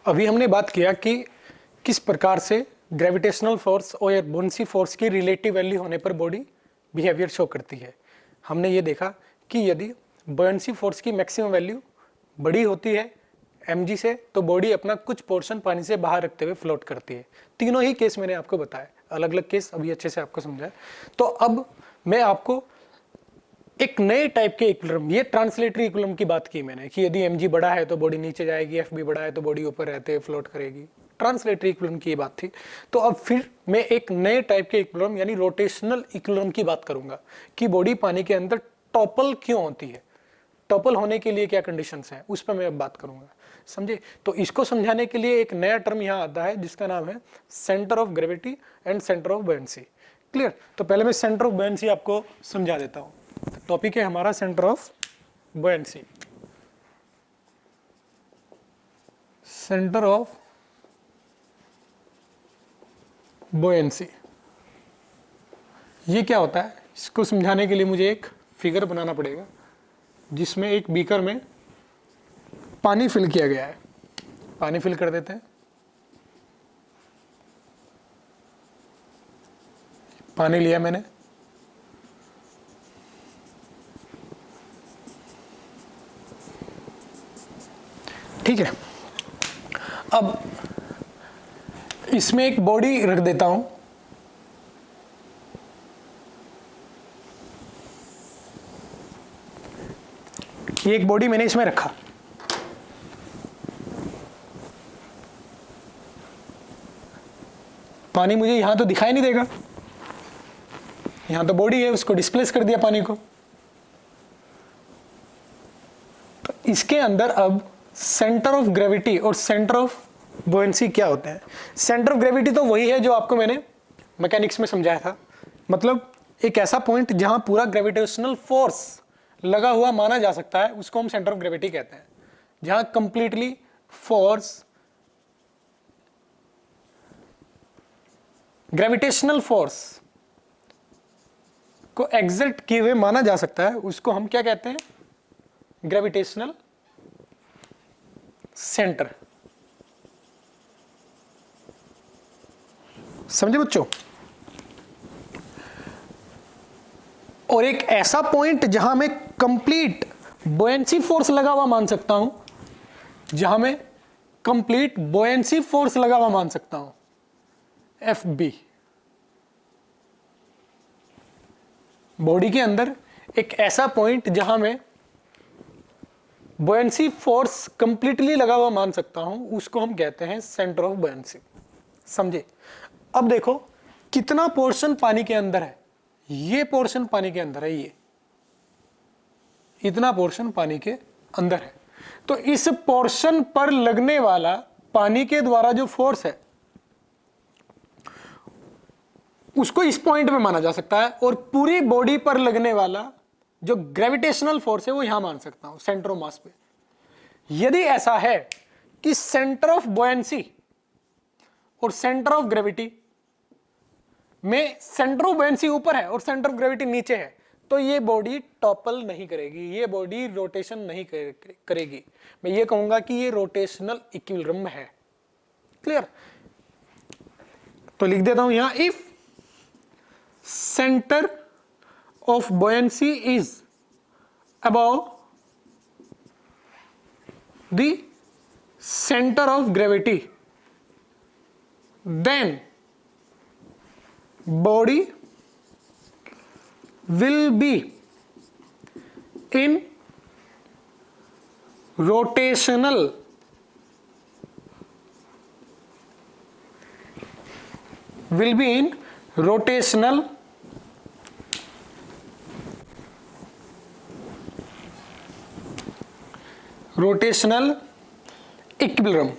अभी हमने बात किया कि किस प्रकार से ग्रेविटेशनल फोर्स और बुयांसी फोर्स की रिलेटिव वैल्यू होने पर बॉडी बिहेवियर शो करती है। हमने ये देखा कि यदि बुयांसी फोर्स की मैक्सिमम वैल्यू बड़ी होती है mg से, तो बॉडी अपना कुछ पोर्शन पानी से बाहर रखते हुए फ्लोट करती है। तीनों ही केस मैंने आपको बताया, अलग अलग केस अभी अच्छे से आपको समझाया। तो अब मैं आपको एक नए टाइप के इक्विलिब्रियम, ये ट्रांसलेटरी इक्विलिब्रियम की बात की मैंने कि यदि mg बड़ा है तो बॉडी नीचे जाएगी, fb बड़ा है तो बॉडी ऊपर रहते हुए फ्लोट करेगी। ट्रांसलेटरी इक्विलिब्रियम की ये बात थी। तो अब फिर मैं एक नए टाइप के इक्विलिब्रियम यानी रोटेशनल इक्विलिब्रियम की बात करूंगा कि बॉडी पानी के अंदर टॉपल क्यों होती है, टॉपल होने के लिए क्या कंडीशंस हैं, उस पर मैं अब बात करूंगा। समझे? तो इसको समझाने के लिए एक नया टर्म यहाँ आता है जिसका नाम है centre of gravity and centre of buoyancy. Clear? तो पहले मैं सेंटर ऑफ बुयांसी आपको समझा देता हूँ। टॉपिक है हमारा centre of buoyancy. Centre of buoyancy ये क्या होता है, इसको समझाने के लिए मुझे एक फिगर बनाना पड़ेगा जिसमें एक बीकर में पानी फिल किया गया है। पानी फिल कर देते हैं। पानी लिया मैंने, ठीक है। अब इसमें एक बॉडी रख देता हूं। ये एक बॉडी मैंने इसमें रखा। पानी मुझे यहां तो दिखाई नहीं देगा, यहां तो बॉडी है, उसको डिस्प्लेस कर दिया पानी को। तो इसके अंदर अब सेंटर ऑफ ग्रेविटी और सेंटर ऑफ बुयांसी क्या होते हैं। सेंटर ऑफ ग्रेविटी तो वही है जो आपको मैंने मैकेनिक्स में समझाया था, मतलब एक ऐसा पॉइंट जहां पूरा ग्रेविटेशनल फोर्स लगा हुआ माना जा सकता है, उसको हम सेंटर ऑफ ग्रेविटी कहते हैं। जहां कंप्लीटली फोर्स, ग्रेविटेशनल फोर्स को एग्जर्ट किए हुए माना जा सकता है, उसको हम क्या कहते हैं, ग्रेविटेशनल सेंटर। समझे बच्चों? और एक ऐसा पॉइंट जहां मैं कंप्लीट बुयांसी फोर्स लगा हुआ मान सकता हूं, जहां मैं कंप्लीट बुयांसी फोर्स लगा हुआ मान सकता हूं, FB। बॉडी के अंदर एक ऐसा पॉइंट जहां मैं बुयांसी फोर्स कंप्लीटली लगा हुआ मान सकता हूं, उसको हम कहते हैं सेंटर ऑफ बुयांसी। समझे? अब देखो कितना पोर्शन पानी के अंदर है। ये पोर्शन पानी के अंदर है, ये इतना पोर्शन पानी के अंदर है। तो इस पोर्शन पर लगने वाला पानी के द्वारा जो फोर्स है उसको इस पॉइंट पे माना जा सकता है, और पूरी बॉडी पर लगने वाला जो ग्रेविटेशनल फोर्स है वो यहां मान सकता हूं, सेंटर ऑफ मास पे। यदि ऐसा है कि सेंटर ऑफ बुयांसी और सेंटर ऑफ ग्रेविटी में सेंटर ऑफ बुयांसी ऊपर है और सेंटर ऑफ ग्रेविटी नीचे है, तो ये बॉडी टॉपल नहीं करेगी, ये बॉडी रोटेशन नहीं करेगी। मैं ये कहूंगा कि ये रोटेशनल इक्विलिब्रियम है। क्लियर? तो लिख देता हूं यहां, if center of buoyancy is above the center of gravity, then body will be in rotational equilibrium.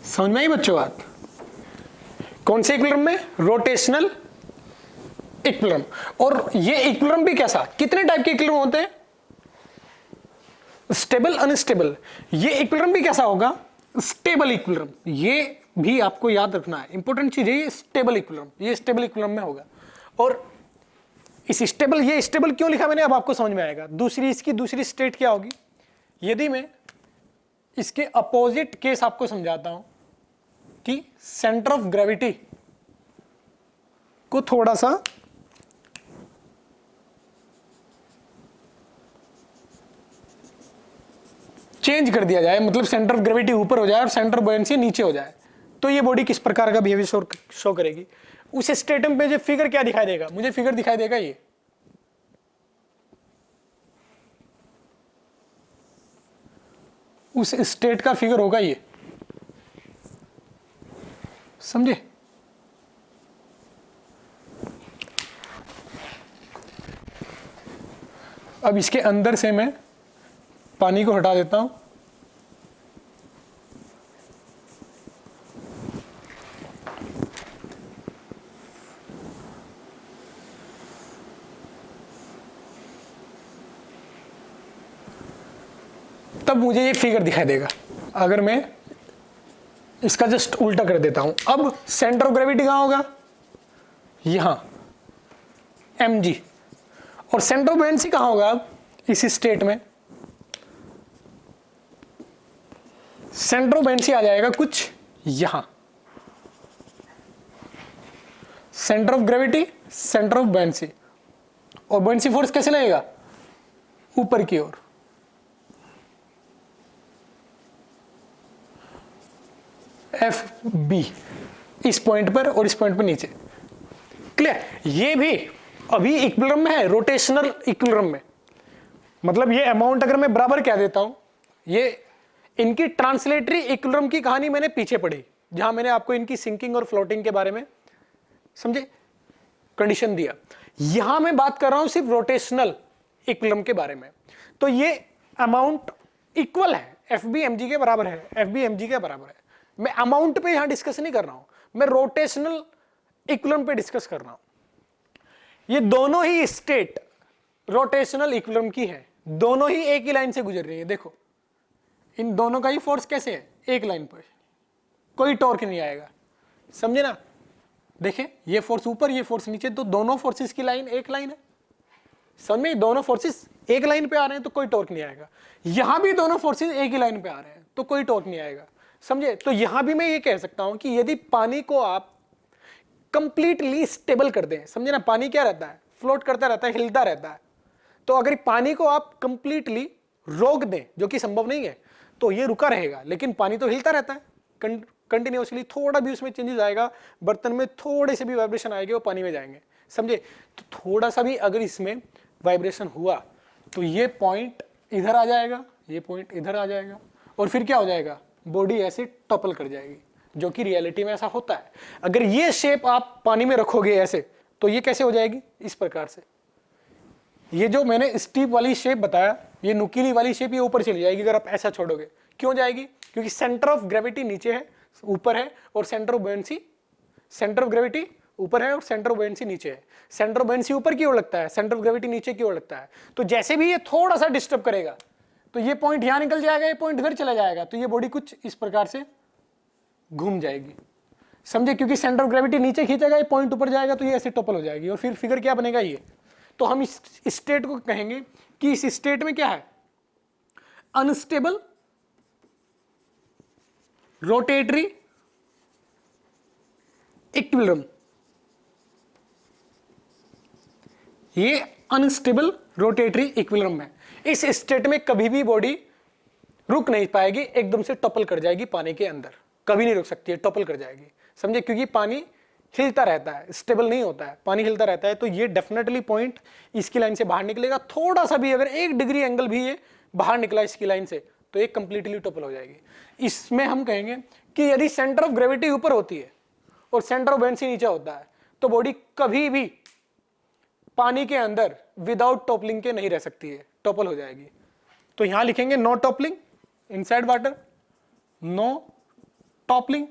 समझ में आई बच्चों बात? कौन से इक्विलिब्रियम में? Rotational equilibrium. और ये इक्विलिब्रियम भी कैसा, कितने टाइप के इक्विलिब्रियम होते हैं? Stable, unstable. ये इक्विलिब्रियम भी कैसा होगा? Stable equilibrium. ये भी आपको याद रखना है, इंपॉर्टेंट चीज है ये, स्टेबल इक्विलिब्रियम। ये स्टेबल इक्विलिब्रियम में होगा। और इस स्टेबल, ये स्टेबल क्यों लिखा मैंने अब आपको समझ में आएगा। दूसरी, इसकी दूसरी स्टेट क्या होगी, यदि मैं इसके अपोजिट केस आपको समझाता हूं कि सेंटर ऑफ ग्रेविटी को थोड़ा सा चेंज कर दिया जाए, मतलब सेंटर ऑफ ग्रेविटी ऊपर हो जाए और सेंटर ऑफ बुओयेंसी नीचे हो जाए, तो ये बॉडी किस प्रकार का बिहेवियर शो करेगी। उस स्टेट में जो फिगर क्या दिखाई देगा, मुझे फिगर दिखाई देगा ये, उस स्टेट का फिगर होगा ये, समझे। अब इसके अंदर से मैं पानी को हटा देता हूं, तब मुझे ये फिगर दिखाई देगा। अगर मैं इसका जस्ट उल्टा कर देता हूं, अब सेंटर ऑफ ग्रेविटी कहां होगा, यहां mg, और सेंटर ऑफ बुओयेंसी कहां होगा अब इस स्टेट में, सेंटर ऑफ बुओयेंसी आ जाएगा कुछ यहां, centre of gravity, centre of buoyancy, और बुओयेंसी फोर्स कैसे लगेगा, ऊपर की ओर। एफ बी इस पॉइंट पर और इस पॉइंट पर नीचे, क्लियर। ये भी अभी इक्विलिब्रियम में है, रोटेशनल इक्विलिब्रियम में, मतलब ये अमाउंट अगर मैं बराबर क्या देता हूं, ये इनकी ट्रांसलेटरी इक्विलिब्रियम की कहानी मैंने पीछे पढ़ी, जहां मैंने आपको इनकी सिंकिंग और फ्लोटिंग के बारे में समझे कंडीशन दिया। यहां मैं बात कर रहा हूं सिर्फ रोटेशनल इक्विलिब्रियम के बारे में। तो ये अमाउंट इक्वल है, एफ बी एम जी के बराबर है, एफ बी एम जी के बराबर है। मैं अमाउंट पे यहां डिस्कस नहीं कर रहा हूं, मैं रोटेशनल इक्विलिब्रियम पे डिस्कस कर रहा हूं। ये दोनों ही स्टेट रोटेशनल इक्विलिब्रियम की है, दोनों ही एक ही लाइन से गुजर रही है। देखो इन दोनों का ही फोर्स कैसे है, एक लाइन पर, कोई टॉर्क नहीं आएगा, समझे ना। देखिए ये फोर्स ऊपर, ये फोर्स नीचे, तो दोनों फोर्सेस की लाइन एक लाइन है, समझ में। दोनों फोर्सेस एक लाइन पे आ रहे हैं तो कोई टॉर्क नहीं आएगा। यहां भी दोनों फोर्सेस एक ही लाइन पे आ रहे हैं तो कोई टॉर्क नहीं आएगा, समझे। तो यहां भी मैं ये कह सकता हूं कि यदि पानी को आप कंप्लीटली स्टेबल कर दें, समझे ना, पानी क्या रहता है, फ्लोट करता रहता है, हिलता रहता है। तो अगर पानी को आप कंप्लीटली रोक दें, जो कि संभव नहीं है, तो ये रुका रहेगा, लेकिन पानी तो हिलता रहता है कंटिन्यूअसली। थोड़ा भी उसमें चेंजेस आएगा, बर्तन में थोड़े से भी वाइब्रेशन आएंगे, वो पानी में जाएंगे, समझे। तो थोड़ा सा भी अगर इसमें वाइब्रेशन हुआ तो ये पॉइंट इधर आ जाएगा, ये पॉइंट इधर आ जाएगा, और फिर क्या हो जाएगा, बॉडी ऐसे टॉपल कर जाएगी, जो कि रियलिटी में ऐसा होता है। अगर ये शेप आप पानी में रखोगे ऐसे, तो ये कैसे हो जाएगी, इस प्रकार से। ये जो मैंने स्टीप वाली शेप बताया, ये नुकीली वाली शेप, ये ऊपर चली जाएगी अगर आप ऐसा छोड़ोगे। क्यों जाएगी, क्योंकि सेंटर ऑफ ग्रेविटी नीचे है, ऊपर है, और centre of buoyancy, centre of gravity ऊपर है और सेंटर ऑफ बुओयेंसी नीचे है। सेंटर ऑफ बुओयेंसी ऊपर की ओर लगता है, सेंटर ऑफ ग्रेविटी नीचे की ओर लगता है। तो जैसे भी ये थोड़ा सा डिस्टर्ब करेगा तो ये पॉइंट यहां निकल जाएगा, ये पॉइंट इधर चला जाएगा, तो ये बॉडी कुछ इस प्रकार से घूम जाएगी, समझे। क्योंकि सेंटर ऑफ ग्रेविटी नीचे खींचेगा, ये पॉइंट ऊपर जाएगा, तो ये ऐसे टॉपल हो जाएगी, और फिर फिगर क्या बनेगा ये। तो हम इस स्टेट को कहेंगे कि इस स्टेट में क्या है, अनस्टेबल रोटेटरी इक्विलिब्रियम। ये अनस्टेबल रोटेटरी इक्विलिब्रियम है। इस स्टेट में कभी भी बॉडी रुक नहीं पाएगी, एकदम से टॉपल कर जाएगी पानी के अंदर, कभी नहीं रुक सकती है, टॉपल कर जाएगी, समझे। क्योंकि पानी हिलता रहता है, स्टेबल नहीं होता है, पानी हिलता रहता है। तो ये डेफिनेटली पॉइंट इसकी लाइन से बाहर निकलेगा। थोड़ा सा भी अगर 1 डिग्री एंगल भी ये बाहर निकला इसकी लाइन से, तो ये कंप्लीटली टॉपल हो जाएगी। इसमें हम कहेंगे कि यदि सेंटर ऑफ ग्रेविटी ऊपर होती है और सेंटर ऑफ बुओयेंसी नीचे होता है, तो बॉडी कभी भी पानी के अंदर विदाउट टॉपलिंग के नहीं रह सकती है, टॉपल हो जाएगी। तो यहां लिखेंगे no toppling inside water, no toppling,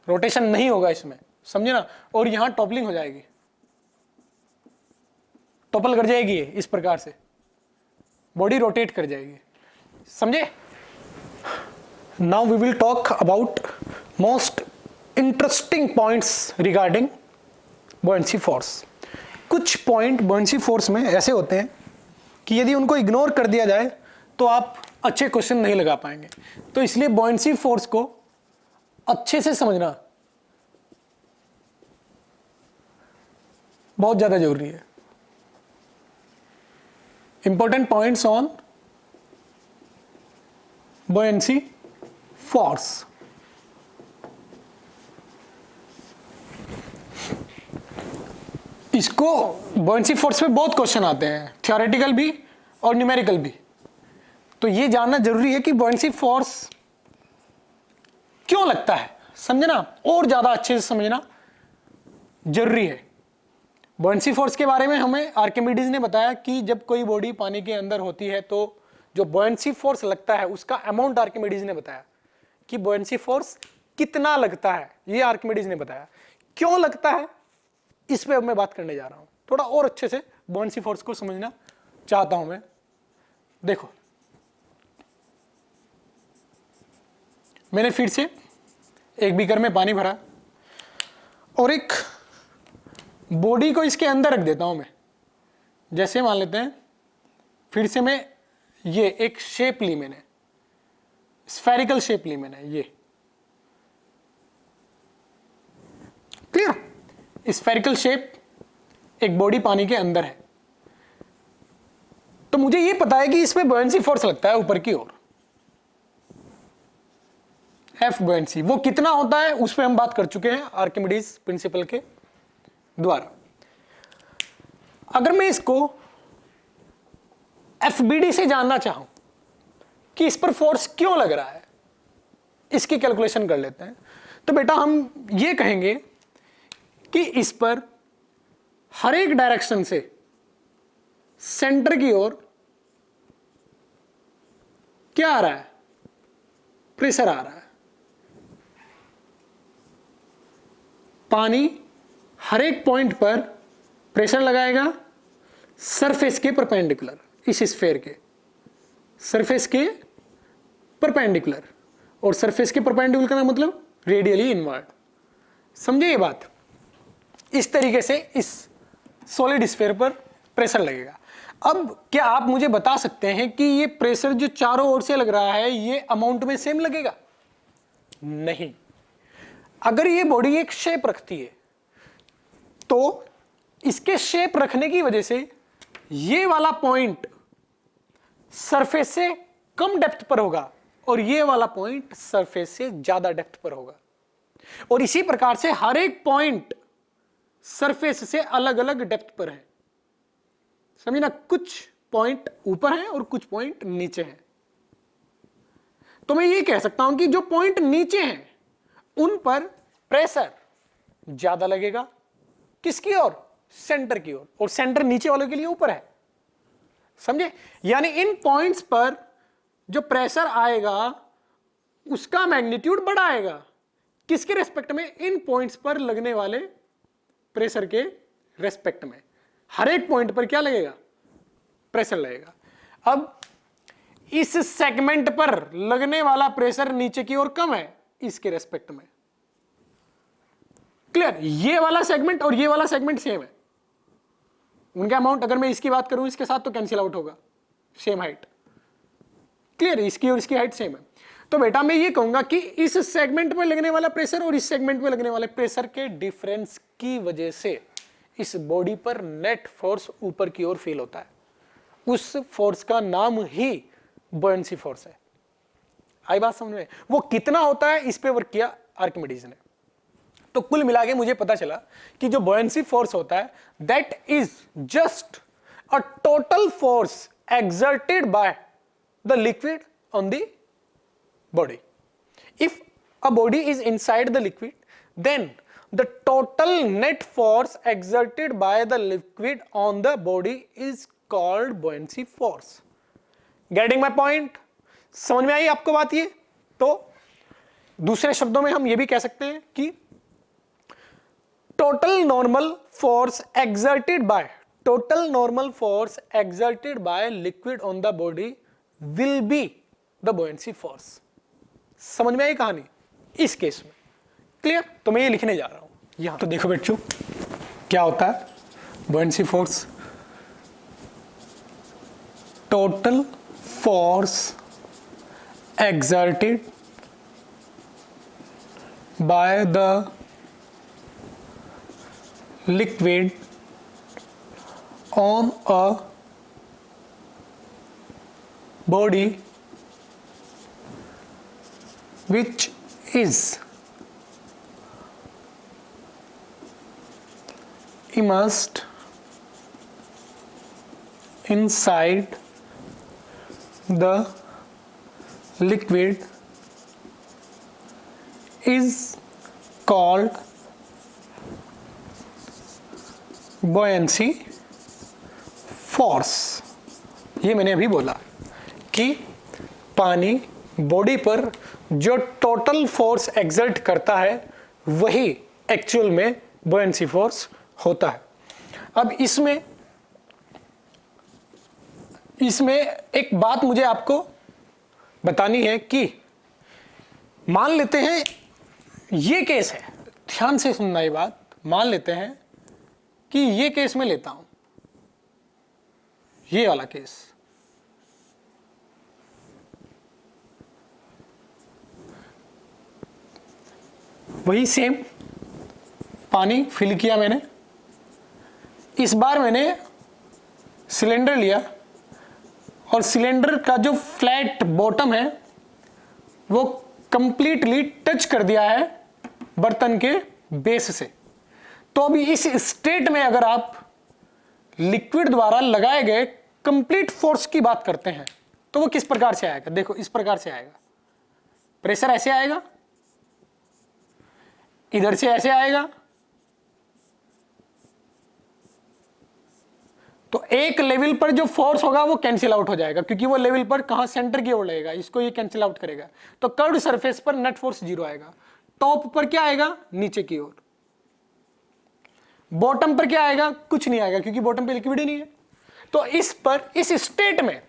rotation नहीं होगा इसमें, समझे ना। और यहां टॉपलिंग हो जाएगी, टॉपल कर जाएगी इस प्रकार से, बॉडी रोटेट कर जाएगी, समझे। Now we will talk about most interesting points regarding buoyancy force. कुछ पॉइंट बॉयंसी फोर्स में ऐसे होते हैं कि यदि उनको इग्नोर कर दिया जाए तो आप अच्छे क्वेश्चन नहीं लगा पाएंगे। तो इसलिए बॉयंसी फोर्स को अच्छे से समझना बहुत ज्यादा जरूरी है। Important points on buoyancy force. इसको बॉयंसी फोर्स पे बहुत क्वेश्चन आते हैं, थ्योरेटिकल भी और न्यूमेरिकल भी। तो ये जानना जरूरी है कि बॉयंसी फोर्स क्यों लगता है, समझना और ज्यादा अच्छे से समझना जरूरी है। बॉयंसी फोर्स के बारे में हमें आर्किमिडीज ने बताया कि जब कोई बॉडी पानी के अंदर होती है तो जो बॉयंसी फोर्स लगता है उसका अमाउंट आर्किमिडीज ने बताया कि बॉयंसी फोर्स कितना लगता है, ये आर्किमिडीज ने बताया। क्यों लगता है इस पे अब मैं बात करने जा रहा हूं। थोड़ा और अच्छे से बॉयंसी फोर्स को समझना चाहता हूं मैं। देखो, मैंने फिर से एक बीकर में पानी भरा और एक बॉडी को इसके अंदर रख देता हूं मैं। जैसे मान लेते हैं, फिर से मैं ये एक शेप ली मैंने, स्फेरिकल शेप ली मैंने, ये क्लियर। स्फेरिकल शेप, एक बॉडी पानी के अंदर है। तो मुझे ये पता है कि इसमें बॉयंसी फोर्स लगता है ऊपर की ओर, एफ बॉयंसी। वो कितना होता है उस पर हम बात कर चुके हैं आर्किमिडीज प्रिंसिपल के द्वारा। अगर मैं इसको एफबीडी से जानना चाहूं कि इस पर फोर्स क्यों लग रहा है, इसकी कैलकुलेशन कर लेते हैं। तो बेटा हम ये कहेंगे कि इस पर हर एक डायरेक्शन से सेंटर की ओर क्या आ रहा है, प्रेशर आ रहा है। पानी हर एक पॉइंट पर प्रेशर लगाएगा सरफेस के परपेंडिकुलर, इस स्फेयर के सरफेस के परपेंडिकुलर। और सरफेस के परपेंडिकुलर का मतलब रेडियली इनवर्ड। समझे ये बात? इस तरीके से इस सॉलिड स्फीयर पर प्रेशर लगेगा। अब क्या आप मुझे बता सकते हैं कि ये प्रेशर जो चारों ओर से लग रहा है ये अमाउंट में सेम लगेगा? नहीं। अगर ये बॉडी एक शेप रखती है तो इसके शेप रखने की वजह से ये वाला पॉइंट सरफेस से कम डेप्थ पर होगा और ये वाला पॉइंट सरफेस से ज्यादा डेप्थ पर होगा। और इसी प्रकार से हर एक पॉइंट सरफेस से अलग अलग डेप्थ पर है। समझे ना? कुछ पॉइंट ऊपर हैं और कुछ पॉइंट नीचे हैं। तो मैं ये कह सकता हूं कि जो पॉइंट नीचे हैं उन पर प्रेशर ज्यादा लगेगा। किसकी ओर? सेंटर की ओर। और सेंटर नीचे वालों के लिए ऊपर है। समझे? यानी इन पॉइंट्स पर जो प्रेशर आएगा उसका मैग्नीट्यूड बड़ा आएगा। किसके रेस्पेक्ट में? इन पॉइंट्स पर लगने वाले प्रेशर के रेस्पेक्ट में। हर एक पॉइंट पर क्या लगेगा? प्रेशर लगेगा। अब इस सेगमेंट पर लगने वाला प्रेशर नीचे की ओर कम है इसके रेस्पेक्ट में। क्लियर? ये वाला सेगमेंट और ये वाला सेगमेंट सेम है। उनका अमाउंट अगर मैं इसकी बात करूं इसके साथ तो कैंसिल आउट होगा, सेम हाइट। क्लियर? इसकी और इसकी हाइट सेम है। तो बेटा मैं ये कहूंगा कि इस सेगमेंट में लगने वाला प्रेशर और इस सेगमेंट में लगने वाले प्रेशर के डिफरेंस की वजह से इस बॉडी पर नेट फोर्स ऊपर की ओर फील होता है। उस फोर्स का नाम ही बॉयंसी फोर्स है। आई बात समझ में? वो कितना होता है इस पे वर्क किया आर्किमिडीज ने। तो कुल मिला के मुझे पता चला कि जो बॉयंसी फोर्स होता है that is just a total force exerted by the liquid on the body. If a body is inside the liquid, then the total net force exerted by the liquid on the body is called buoyancy force. Getting my point? समझ में आई आपको बात ये? तो दूसरे शब्दों में हम ये भी कह सकते हैं कि total normal force exerted by liquid on the body will be the buoyancy force. समझ में आई कहानी इस केस में? क्लियर? तो मैं ये लिखने जा रहा हूं यहां। तो देखो बच्चों क्या होता है, buoyancy force, total force exerted by the liquid on a body which is immersed inside the liquid is called buoyancy force। ये मैंने अभी बोला कि पानी बॉडी पर जो टोटल फोर्स एक्सर्ट करता है वही एक्चुअल में बुओयेंसी फोर्स होता है। अब इसमें एक बात मुझे आपको बतानी है कि मान लेते हैं ये केस है, ध्यान से सुनना ये बात, मान लेते हैं कि ये केस में लेता हूं, ये वाला केस, वही सेम पानी फिल किया मैंने, इस बार मैंने सिलेंडर लिया और सिलेंडर का जो फ्लैट बॉटम है वो कंप्लीटली टच कर दिया है बर्तन के बेस से। तो अभी इस स्टेट में अगर आप लिक्विड द्वारा लगाए गए कंप्लीट फोर्स की बात करते हैं तो वो किस प्रकार से आएगा? देखो इस प्रकार से आएगा, प्रेशर ऐसे आएगा, इधर से ऐसे आएगा, तो एक लेवल पर जो फोर्स होगा वो कैंसिल आउट हो जाएगा क्योंकि वो लेवल पर कहां, सेंटर की ओर लगेगा, इसको ये कैंसिल आउट करेगा। तो कर्व्ड सरफेस पर नेट फोर्स 0 आएगा। टॉप पर क्या आएगा? नीचे की ओर। बॉटम पर क्या आएगा? कुछ नहीं आएगा क्योंकि बॉटम पे लिक्विड ही नहीं है। तो इस स्टेट में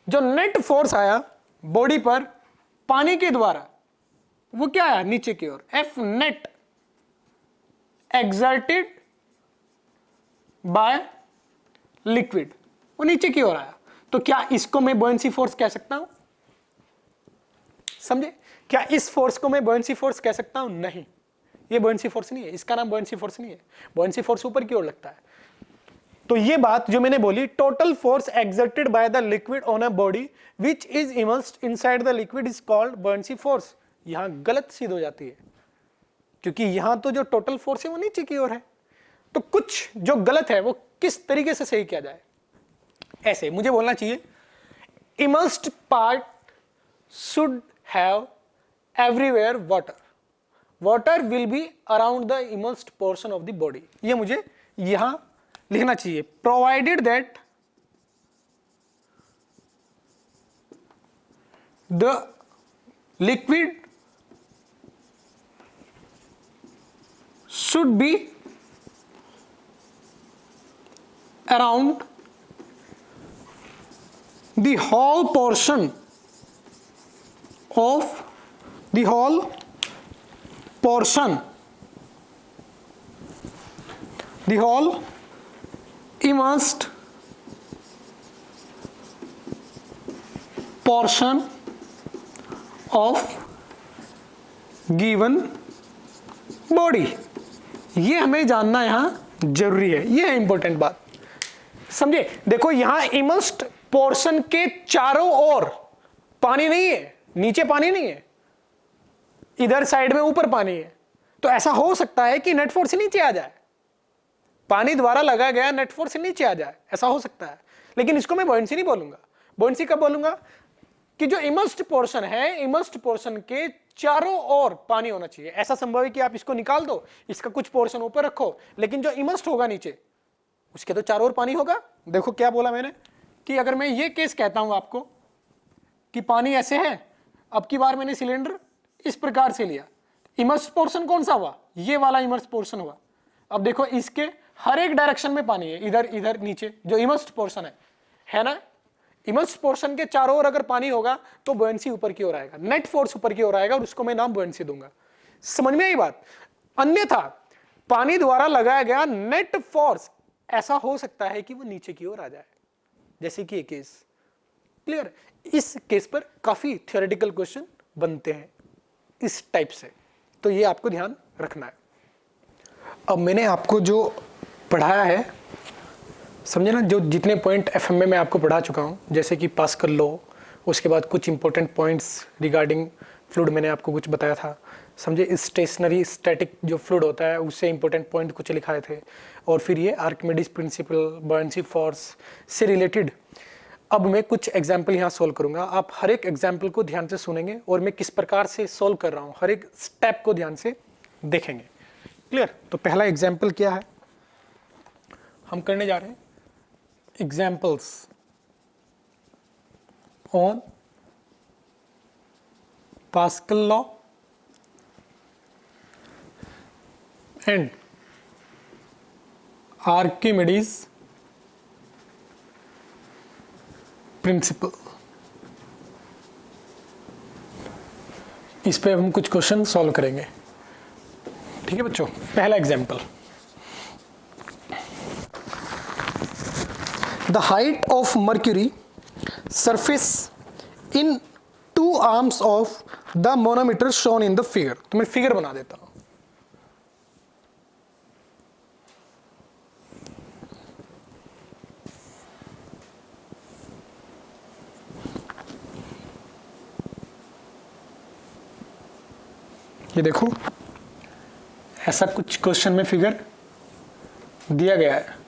जो नेट फोर्स आया बॉडी पर पानी के द्वारा वो क्या आया? नीचे की ओर। F net exerted by liquid, वो नीचे की ओर आया। तो क्या इसको मैं बुओयेंसी फोर्स कह सकता हूं? समझे? क्या इस फोर्स को मैं बुओयेंसी फोर्स कह सकता हूं? नहीं, ये बुओयेंसी फोर्स नहीं है, इसका नाम बुओयेंसी फोर्स नहीं है। बुओयेंसी फोर्स ऊपर की ओर लगता है। तो ये बात जो मैंने बोली, total force exerted by the liquid on a body which is immersed inside the liquid is called buoyancy force. यहां गलत सिद्ध हो जाती है क्योंकि यहां तो जो टोटल फोर्स है वो नीचे की ओर है। तो कुछ जो गलत है वो किस तरीके से सही किया जाए? ऐसे मुझे बोलना चाहिए, immersed part should have everywhere water, water will be around the immersed portion of the body. ये मुझे यहां लिखना चाहिए, provided that the liquid should be around the whole portion of the whole portion, the whole immersed portion of given body। ये हमें जानना यहां जरूरी है, ये है इंपॉर्टेंट बात, समझे? देखो यहां इमर्स्ड पोर्शन के चारों ओर पानी नहीं है, नीचे पानी नहीं है, इधर साइड में ऊपर पानी है। तो ऐसा हो सकता है कि नेट फोर्स नीचे आ जाए, पानी द्वारा लगाया गया नेट फोर्स नीचे आ जाए, ऐसा हो सकता है। लेकिन इसको मैं बुओयेंसी नहीं बोलूंगा। बुओयेंसी कब बोलूंगा? कि जो इमर्स्ड पोर्शन है, इमर्स्ड पोर्शन के चारों ओर पानी होना चाहिए। ऐसा संभव है कि आप इसको निकाल दो, इसका कुछ पोर्शन ऊपर रखो, लेकिन जो इमर्स्ड होगा नीचे उसके तो चारों ओर पानी होगा। देखो क्या बोला मैंने कि अगर मैं ये केस कहता हूं आपको कि पानी ऐसे है, अब की बार मैंने सिलेंडर इस प्रकार से लिया, इमर्स्ड पोर्शन कौन सा हुआ? ये वाला इमर्स्ड पोर्शन हुआ। अब देखो इसके हर एक डायरेक्शन में पानी है, इधर इधर नीचे जो इमर्स्ड पोर्शन है ना, इमर्स्ड पोर्शन के चारों ओर अगर पानी होगा तो बुओयेंसी ऊपर की ओर आएगा, नेट फोर्स ऊपर की ओर आएगा और उसको मैं नाम बुओयेंसी दूंगा। समझ में आई बात? अन्यथा पानी द्वारा लगाया गया नेट फोर्स ऐसा हो सकता है कि वो नीचे की ओर आ जाए, जैसे कि ये केस। क्लियर? इस केस पर काफी थियोरेटिकल क्वेश्चन बनते हैं इस टाइप से, तो ये आपको ध्यान रखना है। अब मैंने आपको जो पढ़ाया है, समझे ना, जो जितने पॉइंट एफएम में मैं आपको पढ़ा चुका हूँ, जैसे कि पास्कल लॉ, उसके बाद कुछ इंपॉर्टेंट पॉइंट्स रिगार्डिंग फ्लूइड मैंने आपको कुछ बताया था, समझे। स्टेशनरी स्टैटिक जो फ्लूइड होता है उससे इंपॉर्टेंट पॉइंट कुछ लिखाए थे, और फिर ये आर्किमिडीज प्रिंसिपल, बॉयंसी फोर्स से रिलेटेड अब मैं कुछ एग्जाम्पल यहाँ सोल्व करूंगा। आप हर एक एग्जाम्पल को ध्यान से सुनेंगे और मैं किस प्रकार से सोल्व कर रहा हूँ हर एक स्टेप को ध्यान से देखेंगे। क्लियर? तो पहला एग्जाम्पल क्या है हम करने जा रहे हैं, examples on pascal law and Archimedes principal. इस पे हम कुछ क्वेश्चन सॉल्व करेंगे। ठीक है बच्चों, पहला example, the height of mercury surface in 2 arms of the manometer shown in the figure. तो मैं फिगर बना देता हूं। ये देखो, ऐसा कुछ क्वेश्चन में फिगर दिया गया है।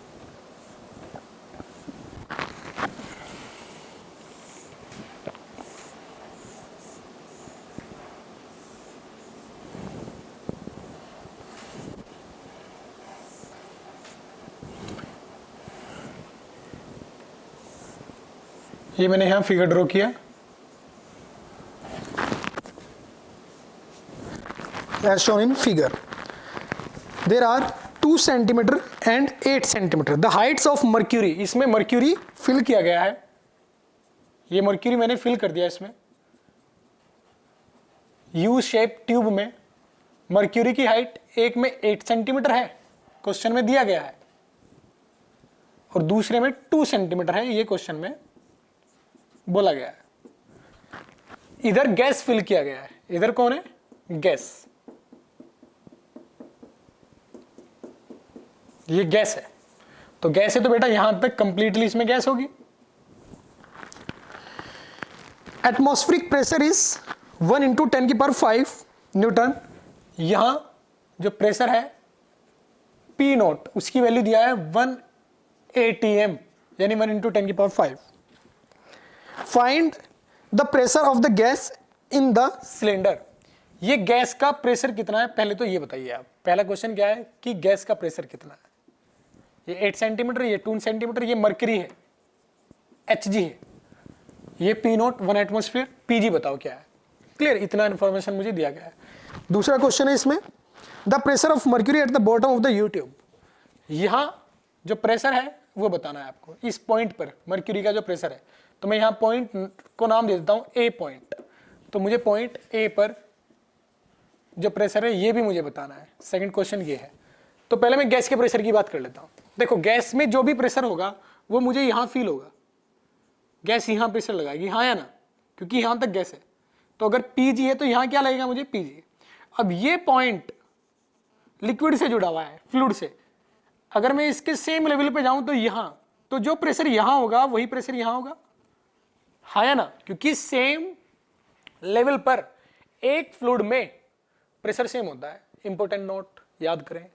ये मैंने यहां फिगर ड्रॉ किया, as shown in figure. There are 2 centimeter and 8 centimeter. The heights of mercury, इसमें मर्क्यूरी फिल किया गया है, ये मर्क्यूरी मैंने फिल कर दिया इसमें। यू शेप ट्यूब में मर्क्यूरी की हाइट एक में 8 सेंटीमीटर है, क्वेश्चन में दिया गया है, और दूसरे में 2 सेंटीमीटर है, ये क्वेश्चन में बोला गया है। इधर गैस फिल किया गया है, इधर कौन है? गैस। ये गैस है, तो गैस है तो बेटा यहां तक कंप्लीटली इसमें गैस होगी। Atmospheric pressure is 1 × 10⁵ Newton. यहां जो प्रेशर है P0, उसकी वैल्यू दिया है 1 atm, यानी 1 × 10⁵। Find the pressure of the gas in the cylinder. ये गैस का प्रेशर कितना है पहले तो ये बताइए आप। पहला क्वेश्चन क्या है कि गैस का प्रेशर कितना है। ये 8 सेंटीमीटर, ये 2 सेंटीमीटर, ये मर्करी है, Hg है, ये P0 1 एटमोस्फेयर, Pg बताओ क्या है। क्लियर? इतना इंफॉर्मेशन मुझे दिया गया है। दूसरा क्वेश्चन है इसमें, the pressure of mercury at the bottom of the you tube. यहां जो प्रेशर है वो बताना है आपको, इस पॉइंट पर मर्क्यूरी का जो प्रेशर है। तो मैं यहां पॉइंट को नाम दे देता हूं A पॉइंट। तो मुझे पॉइंट A पर जो प्रेशर है ये भी मुझे बताना है। सेकंड क्वेश्चन ये है। तो पहले मैं गैस के प्रेशर की बात कर लेता हूं। देखो, गैस में जो भी प्रेशर होगा वो मुझे यहां फील होगा। गैस यहां प्रेशर लगाएगी, हाँ या ना, क्योंकि यहां तक गैस है। तो अगर Pg है तो यहां क्या लगेगा मुझे? Pg। अब ये पॉइंट लिक्विड से जुड़ा हुआ है, फ्लूइड से। अगर मैं इसके सेम लेवल पे जाऊं तो यहां, तो जो प्रेशर यहां होगा वही प्रेशर यहां होगा, हाँ या ना, क्योंकि सेम लेवल पर एक फ्लूइड में प्रेशर सेम होता है। इंपॉर्टेंट नोट याद करें,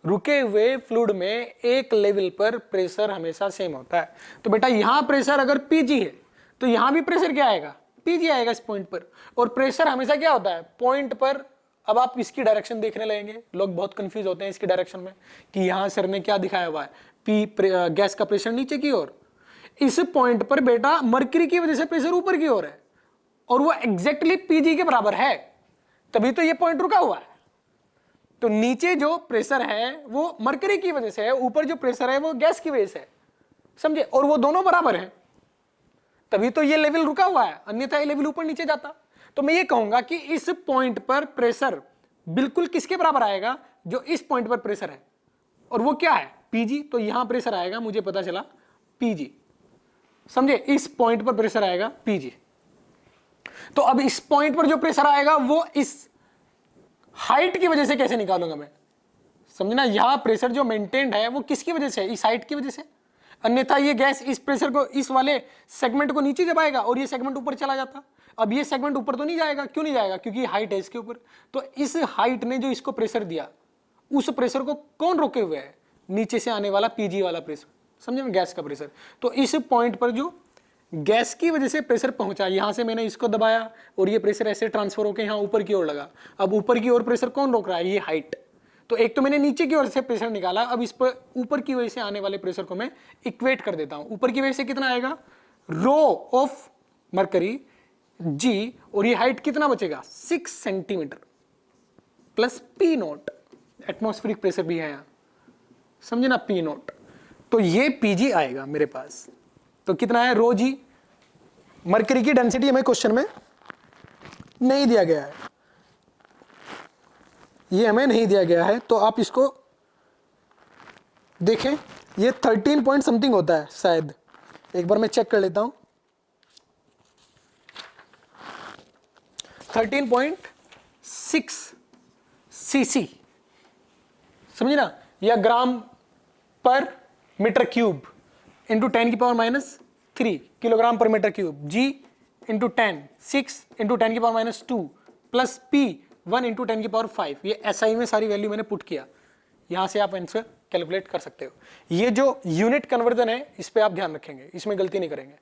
रुके हुए फ्लूइड में एक लेवल पर प्रेशर हमेशा सेम होता है। तो बेटा यहां प्रेशर अगर Pg है तो यहां भी प्रेशर क्या आएगा? Pg आएगा इस पॉइंट पर। और प्रेशर हमेशा क्या होता है? पॉइंट पर। अब आप इसकी डायरेक्शन देखने लगेंगे, लोग बहुत कंफ्यूज होते हैं इसकी डायरेक्शन में कि यहां सर ने क्या दिखाया हुआ है, गैस का प्रेशर नीचे की ओर। इस पॉइंट पर बेटा मर्क्यूरी की वजह से प्रेशर ऊपर की ओर है और वो एग्जैक्टली Pg के बराबर है, तभी तो ये पॉइंट रुका हुआ है। तो नीचे जो प्रेशर है वो मर्क्यूरी की वजह से है, ऊपर जो प्रेशर है वो गैस की वजह से है, समझे। और वो दोनों बराबर हैं, तभी तो ये लेवल रुका हुआ है, अन्यथा ये लेवल ऊपर नीचे जाता। तो मैं ये कहूंगा कि इस पॉइंट पर प्रेशर बिल्कुल किसके बराबर आएगा? जो इस पॉइंट पर प्रेशर है, और वो क्या है? पीजी, तो यहां प्रेशर आएगा, मुझे पता चला पीजी, समझे, इस पॉइंट पर प्रेशर आएगा पीजी। तो अब इस पॉइंट पर जो प्रेशर आएगा वो इस हाइट की वजह से कैसे निकालूंगा मैं, समझना, यहां प्रेशर जो मेंटेन्ड है वो किसकी वजह से, इस हाइट की वजह से, अन्यथा ये गैस इस प्रेशर को, इस वाले सेगमेंट को नीचे दबाएगा और ये सेगमेंट ऊपर चला जाता। अब ये सेगमेंट ऊपर तो नहीं जाएगा, क्यों नहीं जाएगा, क्योंकि हाइट है इसके ऊपर। तो इस हाइट ने जो इसको प्रेशर दिया, उस प्रेशर को कौन रोके हुए है, नीचे से आने वाला पीजी वाला प्रेशर, समझे ना, गैस का प्रेशर। तो इस पॉइंट पर जो गैस की वजह से प्रेशर पहुंचा, यहां से मैंने इसको दबाया और ये प्रेशर ऐसे ट्रांसफर होकर यहां ऊपर की ओर लगा। अब ऊपर की ओर प्रेशर कौन रोक रहा है, ये हाइट। तो एक तो मैंने नीचे की ओर से प्रेशर निकाला, अब इस पर ऊपर की वजह से आने वाले प्रेशर को मैं इक्वेट कर देता हूं। ऊपर की वजह से कितना आएगा, रो ऑफ मरकरी जी, और ये हाइट कितना बचेगा 6 centimetre plus P naught, atmospheric pressure भी है यहां, समझे ना, पी नोट। तो ये पीजी आएगा मेरे पास। तो कितना है, रो जी। मरकरी की डेंसिटी हमें क्वेश्चन में नहीं दिया गया है, ये हमें नहीं दिया गया है, तो आप इसको देखें, ये 13 पॉइंट समथिंग होता है शायद, एक बार मैं चेक कर लेता हूं। 13.6 सीसी, समझे ना, या ग्राम पर मीटर क्यूब इंटू 10 की पावर -3 किलोग्राम पर मीटर क्यूब, जी इंटू 10, 6 इंटू 10 की पावर -2 प्लस पी 1 इंटू 10 की पावर 5। ये एसआई में सारी वैल्यू मैंने पुट किया, यहां से आप आंसर कैलकुलेट कर सकते हो। ये जो यूनिट कन्वर्जन है इस पे आप ध्यान रखेंगे, इसमें गलती नहीं करेंगे।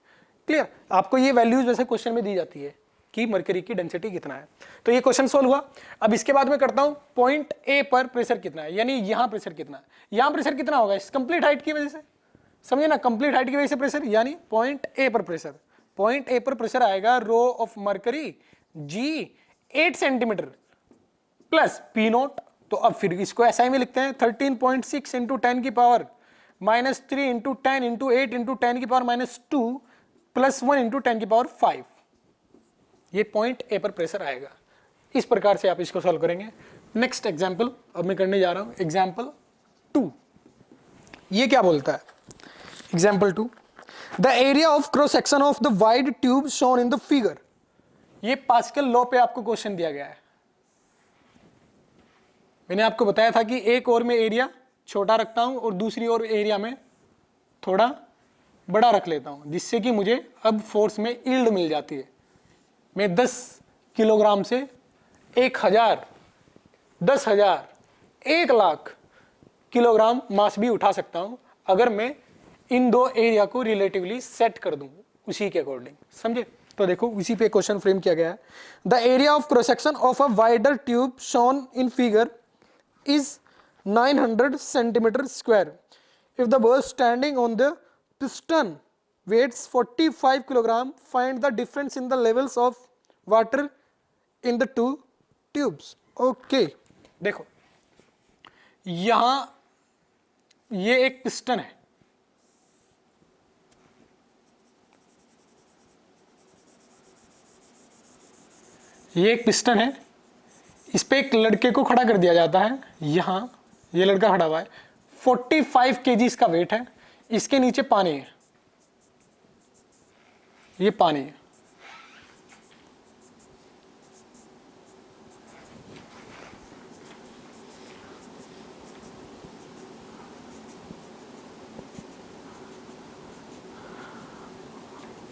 क्लियर, आपको ये वैल्यूज वैसे क्वेश्चन में दी जाती है कि मरकरी की डेंसिटी कितना है। तो ये क्वेश्चन सोल्व हुआ। अब इसके बाद मैं करता हूं पॉइंट ए पर प्रेशर कितना है, यानी यहां प्रेशर कितना है, यहां प्रेशर कितना होगा इस कंप्लीट हाइट की वजह से, समझे ना, कंप्लीट हाइट की वजह से प्रेशर, यानी पॉइंट ए पर प्रेशर, पॉइंट ए पर प्रेशर आएगा rho of mercury g 8 centimetre plus P naught. तो अब फिर इसको एसआई में लिखते हैं, 13.6 इंटू 10 की पावर -3 इंटू 10 इंटू 8 इंटू 10 की पावर -2 प्लस 1 इंटू 10 की पावर 5। ये पॉइंट ए पर प्रेशर आएगा। इस प्रकार से आप इसको सॉल्व करेंगे। नेक्स्ट एग्जाम्पल अब मैं करने जा रहा हूं, एग्जाम्पल 2। ये क्या बोलता है, example 2, the area of cross section of the wide tube shown in the figure. ये पास्कल लॉ पे आपको क्वेश्चन दिया गया है। मैंने आपको बताया था कि एक और में एरिया छोटा रखता हूं और दूसरी ओर एरिया में थोड़ा बड़ा रख लेता हूं, जिससे कि मुझे अब फोर्स में यील्ड मिल जाती है। मैं 10 किलोग्राम से 1000, 10,000, 1,00,000 किलोग्राम मास भी उठा सकता हूं, अगर मैं इन दो एरिया को रिलेटिवली सेट कर दूं उसी के अकॉर्डिंग, समझे। तो देखो उसी पे क्वेश्चन फ्रेम किया गया है। The area of cross section of a wider tube shown in figure is 900 centimeter square. If the ball standing on the piston weighs 45 kilogram, find the difference in the levels of water in the two tubes. Okay, देखो यहां ये एक piston है, ये एक piston है, इस पे एक लड़के को खड़ा कर दिया जाता है। यहां ये लड़का खड़ा हुआ है, 45 केजी इसका वेट है, इसके नीचे पानी है, ये पानी है।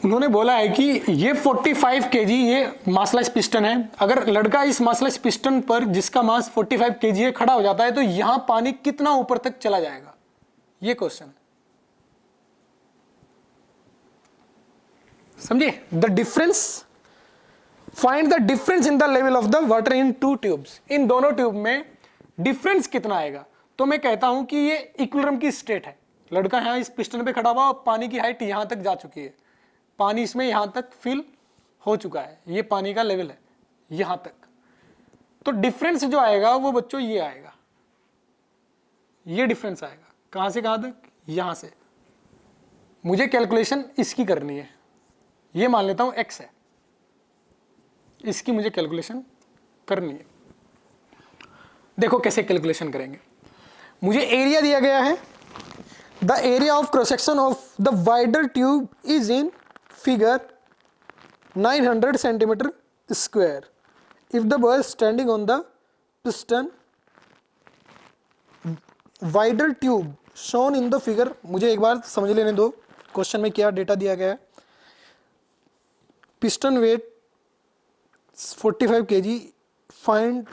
उन्होंने बोला है कि ये 45 केजी ये मासलेस पिस्टन है। अगर लड़का इस मासलेस पिस्टन पर जिसका मास 45 केजी है खड़ा हो जाता है तो यहां पानी कितना ऊपर तक चला जाएगा, ये क्वेश्चन है, समझे। The difference, find the difference in the level of the water in two tubes. इन दोनों ट्यूब में डिफरेंस कितना आएगा। तो मैं कहता हूं कि ये इक्विलिब्रियम की स्टेट है। लड़का यहां इस पिस्टन पे खड़ा हुआ और पानी की हाइट यहां तक जा चुकी है, पानी इसमें यहां तक फिल हो चुका है, ये पानी का लेवल है यहां तक। तो डिफरेंस जो आएगा वो बच्चों ये आएगा, ये डिफरेंस आएगा कहां से कहां तक, यहां से। मुझे कैलकुलेशन इसकी करनी है, ये मान लेता हूं x है, इसकी मुझे कैलकुलेशन करनी है। देखो कैसे कैलकुलेशन करेंगे। मुझे एरिया दिया गया है the area of cross section of the wider tube is in figure 900 centimetre square if the boy standing on the piston wider tube shown in the figure. मुझे एक बार समझ लेने दो क्वेश्चन में क्या डेटा दिया गया है। Piston weight 45 kg, find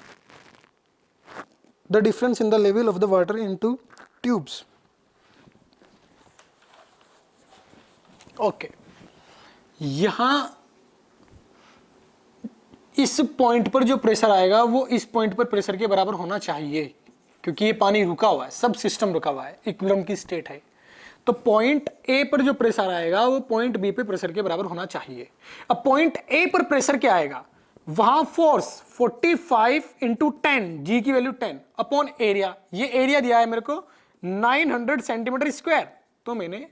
the difference in the level of the water into tubes. Okay यहां इस पॉइंट पर जो प्रेशर आएगा वो इस पॉइंट पर प्रेशर के बराबर होना चाहिए, क्योंकि ये पानी रुका हुआ है, सब सिस्टम रुका हुआ है, इक्विलिब्रियम की स्टेट है। तो पॉइंट ए पर जो प्रेशर आएगा वो पॉइंट बी पे प्रेशर के बराबर होना चाहिए। अब पॉइंट ए पर प्रेशर क्या आएगा, वहां फोर्स 45 इंटू 10, जी की वैल्यू 10 अपॉन एरिया, ये एरिया दिया है मेरे को 900 सेंटीमीटर स्क्वायर, तो मैंने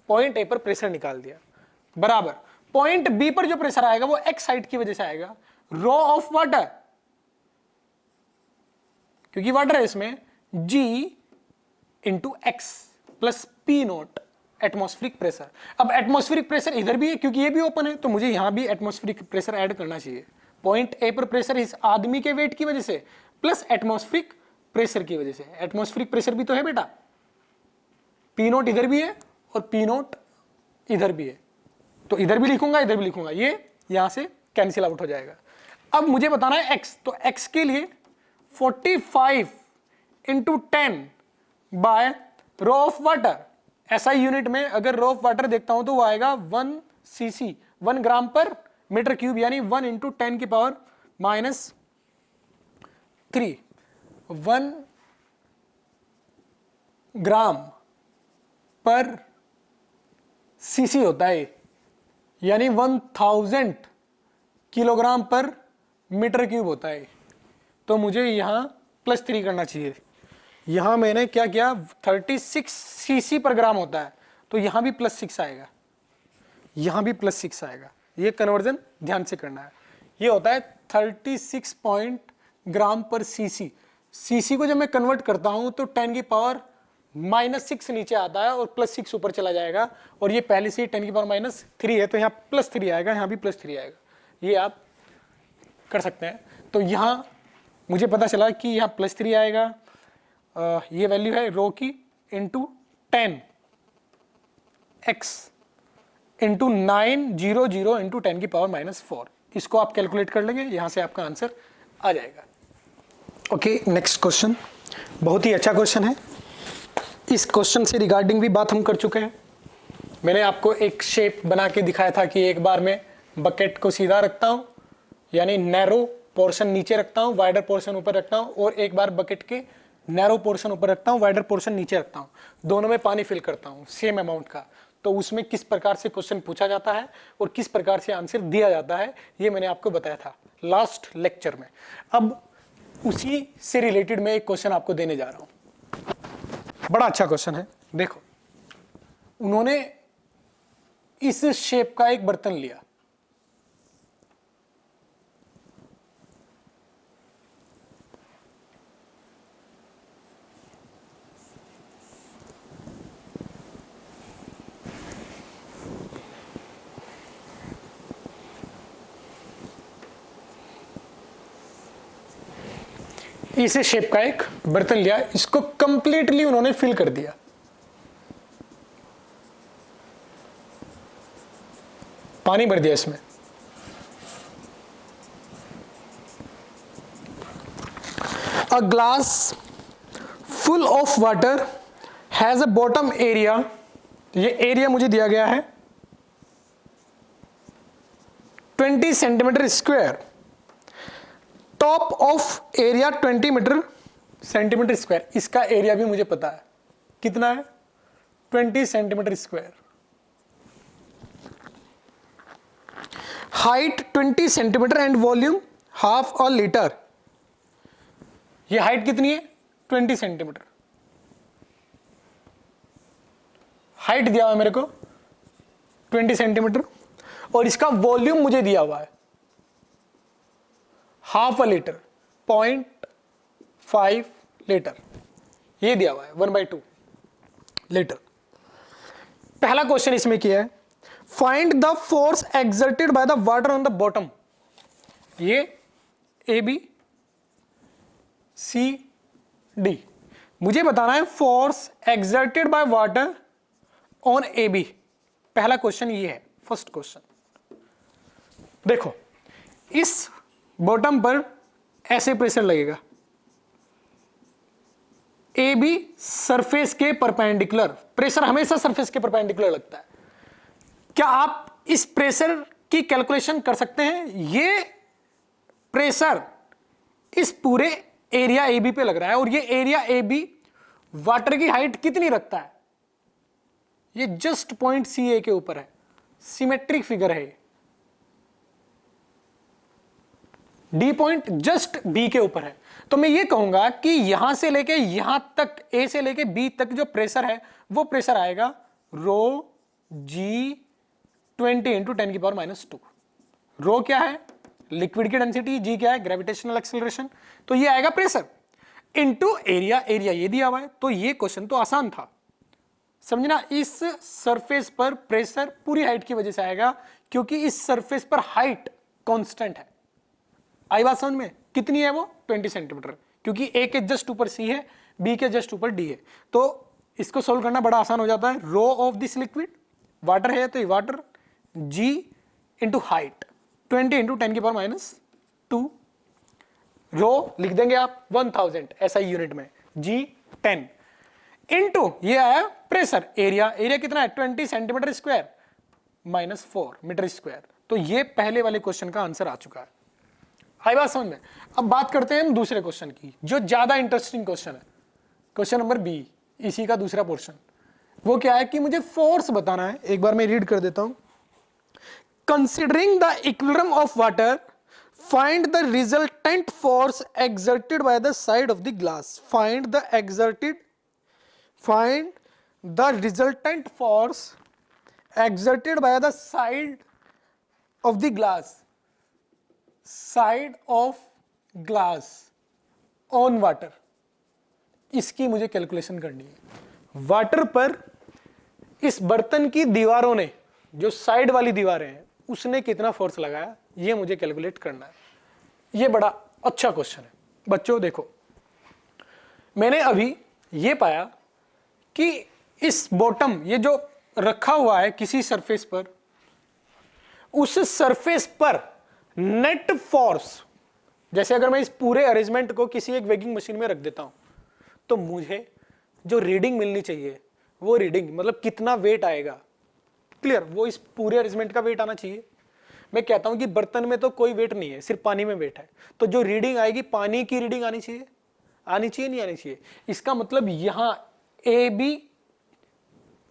पॉइंट ए पर प्रेशर निकाल दिया, बराबर पॉइंट बी पर जो प्रेशर आएगा वो एक्स साइड की वजह से आएगा, रो ऑफ वाटर, क्योंकि वाटर है इसमें, g into x plus P naught atmospheric pressure. अब एटमॉस्फेरिक प्रेशर इधर भी है क्योंकि ये भी ओपन है, तो मुझे यहां भी एटमॉस्फेरिक प्रेशर ऐड करना चाहिए। पॉइंट ए पर प्रेशर इस आदमी के वेट की वजह से प्लस एटमॉस्फेरिक प्रेशर की वजह से, एटमॉस्फेरिक प्रेशर भी तो है बेटा, पी नोट इधर भी है और पी नोट इधर भी है, तो इधर भी लिखूंगा इधर भी लिखूंगा, ये यहां से कैंसिल आउट हो जाएगा। अब मुझे बताना है एक्स, तो एक्स के लिए 45 into 10 by rho of water, ऐसा यूनिट में अगर रो ऑफ वाटर देखता हूं तो वो आएगा 1 cc 1 ग्राम पर मीटर क्यूब, यानी 1 इंटू 10 की पावर -3, 1 ग्राम पर सीसी होता है, यानी 1000 किलोग्राम पर मीटर क्यूब होता है। तो मुझे यहां +3 करना चाहिए। यहां मैंने क्या किया, 36 सीसी पर ग्राम होता है, तो यहां भी +6 आएगा, यहां भी +6 आएगा। ये कन्वर्जन ध्यान से करना है। ये होता है 36 ग्राम पर सीसी। सीसी को जब मैं कन्वर्ट करता हूं तो 10 की पावर -6 नीचे आता है और +6 ऊपर चला जाएगा, और ये पहले से ही 10 की पावर -3 है, तो यहाँ +3 आएगा, यहाँ भी +3 आएगा। ये आप कर सकते हैं। तो यहाँ मुझे पता चला कि यहाँ +3 आएगा, ये वैल्यू है रो की, इंटू 10 एक्स इंटू 900 इंटू 10 की पावर -4। इसको आप कैलकुलेट कर लेंगे, यहां से आपका आंसर आ जाएगा। ओके, नेक्स्ट क्वेश्चन बहुत ही अच्छा क्वेश्चन है। इस क्वेश्चन से रिगार्डिंग भी बात हम कर चुके हैं। मैंने आपको एक शेप बना के दिखाया था कि एक बार मैं बकेट को सीधा रखता हूं, यानी नैरो पोर्शन नीचे रखता हूं, वाइडर पोर्शन ऊपर रखता हूं, और एक बार बकेट के नैरो पोर्शन ऊपर रखता हूं, वाइडर पोर्शन नीचे रखता हूं, दोनों में पानी फिल करता हूं सेम अमाउंट का। तो उसमें किस प्रकार से क्वेश्चन पूछा जाता है और किस प्रकार से आंसर दिया जाता है, ये मैंने आपको बताया था लास्ट लेक्चर में। अब उसी से रिलेटेड मैं एक क्वेश्चन आपको देने जा रहा हूं। बड़ा अच्छा क्वेश्चन है। देखो, उन्होंने इस शेप का एक बर्तन लिया, इस शेप का एक बर्तन लिया, इसको कंप्लीटली उन्होंने फिल कर दिया। पानी भर दिया इसमें। A glass full of water has a bottom area, ये एरिया मुझे दिया गया है 20 centimetre square, top of area 20 centimetre square. इसका एरिया भी मुझे पता है कितना है, 20 centimetre square. Height 20 centimetre and volume ½ litre. ये हाइट कितनी है, 20 सेंटीमीटर। हाइट दिया हुआ है मेरे को 20 सेंटीमीटर, और इसका वॉल्यूम मुझे दिया हुआ है ½ लीटर, 0.5 लीटर, ये दिया हुआ है 1/2। लेटर। पहला क्वेश्चन इसमें किया है, find the force exerted by the water on the bottom. ये ए बी सी डी, मुझे बताना है force exerted by water on A B. पहला क्वेश्चन ये है, फर्स्ट क्वेश्चन। देखो इस बॉटम पर ऐसे प्रेशर लगेगा, ए बी सरफेस के परपेंडिकुलर, प्रेशर हमेशा सरफेस के परपेंडिकुलर लगता है। क्या आप इस प्रेशर की कैलकुलेशन कर सकते हैं? ये प्रेशर इस पूरे एरिया ए बी पे लग रहा है और ये एरिया ए बी वाटर की हाइट कितनी रखता है? ये जस्ट पॉइंट सी ए के ऊपर है, सिमेट्रिक फिगर है। डी पॉइंट जस्ट बी के ऊपर है। तो मैं ये कहूंगा कि यहां से लेके यहां तक, ए से लेके बी तक जो प्रेशर है वो प्रेशर आएगा रो जी 20 इंटू 10 की पावर -2। रो क्या है? लिक्विड की डेंसिटी, जी क्या है? Gravitational acceleration. तो ये आएगा प्रेशर इंटू एरिया, एरिया ये दिया हुआ है। तो ये क्वेश्चन तो आसान था, समझना। इस सरफेस पर प्रेशर पूरी हाइट की वजह से आएगा क्योंकि इस सरफेस पर हाइट कांस्टेंट है। आई बात समझ में? कितनी है वो? 20 सेंटीमीटर, क्योंकि ए के जस्ट ऊपर सी है, बी के जस्ट ऊपर डी है। तो इसको सोल्व करना बड़ा आसान हो जाता है। Rho of this liquid, water है तो ये water, g into height 20 into 10 की पावर -2। रो लिख देंगे आप 1000 SI यूनिट में, जी 10 इंटू ये आया प्रेशर, एरिया, एरिया कितना है? 20 सेंटीमीटर स्क्वायर -4 मीटर स्क्वायर। तो ये पहले वाले क्वेश्चन का आंसर आ चुका है। आई बात समझ में? अब बात करते हैं हम दूसरे क्वेश्चन की, जो ज्यादा इंटरेस्टिंग क्वेश्चन है, क्वेश्चन नंबर बी, इसी का दूसरा पोर्शन। वो क्या है कि मुझे फोर्स बताना है। एक बार मैं रीड कर देता हूं। Considering the equilibrium of water, find the resultant force exerted by the side of the glass. Find the resultant force exerted by the side of the glass, side of glass on water. इसकी मुझे calculation करनी है। Water पर इस बर्तन की दीवारों ने, जो साइड वाली दीवारें हैं, उसने कितना फोर्स लगाया, ये मुझे कैलकुलेट करना है। ये बड़ा अच्छा क्वेश्चन है। बच्चों देखो, मैंने अभी ये पाया कि इस बॉटम, ये जो रखा हुआ है किसी सरफेस पर, उस सरफेस पर नेट फोर्स, जैसे अगर मैं इस पूरे अरेंजमेंट को किसी एक वेगिंग मशीन में रख देता हूं, तो मुझे जो रीडिंग मिलनी चाहिए वो रीडिंग, मतलब कितना वेट आएगा, क्लियर, वो इस पूरे अरेंजमेंट का वेट आना चाहिए। मैं कहता हूं कि बर्तन में तो कोई वेट नहीं है, सिर्फ पानी में वेट है, तो जो रीडिंग आएगी पानी की रीडिंग आनी चाहिए, नहीं आनी चाहिए। इसका मतलब यहां ए बी